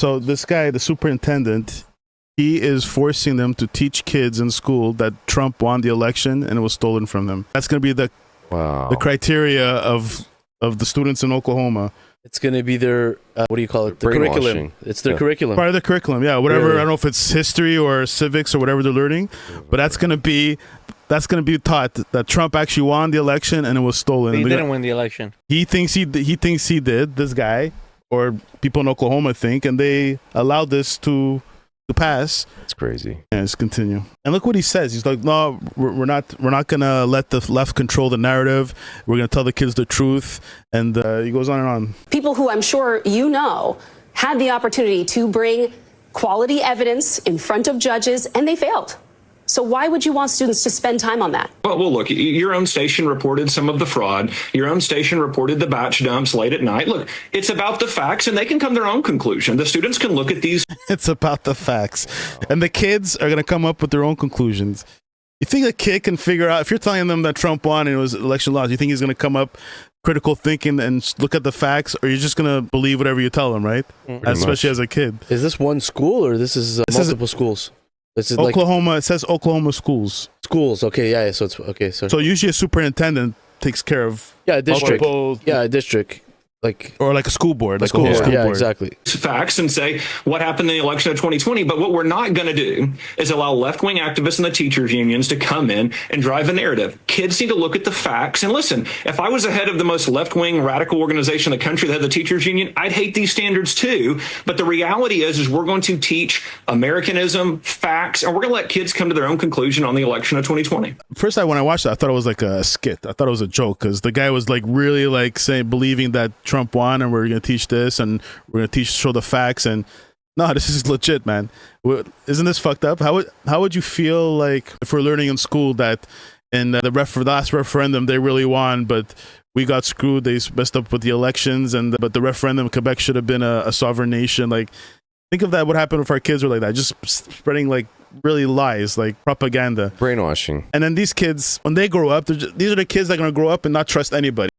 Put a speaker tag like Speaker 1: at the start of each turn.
Speaker 1: So this guy, the superintendent, he is forcing them to teach kids in school that Trump won the election and it was stolen from them. That's going to be the criteria of the students in Oklahoma.
Speaker 2: It's going to be their, what do you call it? The curriculum. It's their curriculum.
Speaker 1: Part of the curriculum, yeah. Whatever, I don't know if it's history or civics or whatever they're learning, but that's going to be taught that Trump actually won the election and it was stolen.
Speaker 3: He didn't win the election.
Speaker 1: He thinks he did, this guy, or people in Oklahoma think, and they allowed this to pass.
Speaker 4: That's crazy.
Speaker 1: And let's continue. And look what he says. He's like, no, we're not gonna let the left control the narrative. We're gonna tell the kids the truth. And he goes on and on.
Speaker 5: People who I'm sure you know had the opportunity to bring quality evidence in front of judges, and they failed. So why would you want students to spend time on that?
Speaker 6: Well, look, your own station reported some of the fraud. Your own station reported the batch dumps late at night. Look, it's about the facts, and they can come to their own conclusion. The students can look at these.
Speaker 1: It's about the facts. And the kids are going to come up with their own conclusions. You think a kid can figure out, if you're telling them that Trump won and it was election loss, you think he's going to come up critical thinking and look at the facts, or you're just going to believe whatever you tell them, right? Especially as a kid.
Speaker 2: Is this one school, or this is multiple schools? This is
Speaker 1: Oklahoma. It says Oklahoma schools.
Speaker 2: Schools. Okay. Yeah. So it's okay.
Speaker 1: So usually a superintendent takes care of
Speaker 2: a district.
Speaker 1: multiple,
Speaker 2: a district.
Speaker 1: Or like a school board.
Speaker 2: Like
Speaker 1: school
Speaker 2: board.
Speaker 1: board.
Speaker 2: Exactly.
Speaker 6: Facts and say what happened in the election of 2020. But what we're not going to do is allow left-wing activists and the teachers unions to come in and drive a narrative. Kids need to look at the facts and listen. If I was the head of the most left-wing radical organization in the country that had the teachers union, I'd hate these standards too. But the reality is we're going to teach Americanism, facts, and we're going to let kids come to their own conclusion on the election of 2020.
Speaker 1: First, when I watched it, I thought it was like a skit. I thought it was a joke because the guy was like really like believing that Trump won and we're going to teach this and we're going to show the facts. And no, this is legit, man. Isn't this fucked up? How would you feel like if we're learning in school that in the last referendum they really won, but we got screwed, they messed up with the elections, but the referendum, Quebec should have been a sovereign nation. Like, think of that, what happened if our kids were like that, just spreading like really lies, like propaganda.
Speaker 4: Brainwashing.
Speaker 1: And then these kids, when they grow up, these are the kids that are going to grow up and not trust anybody.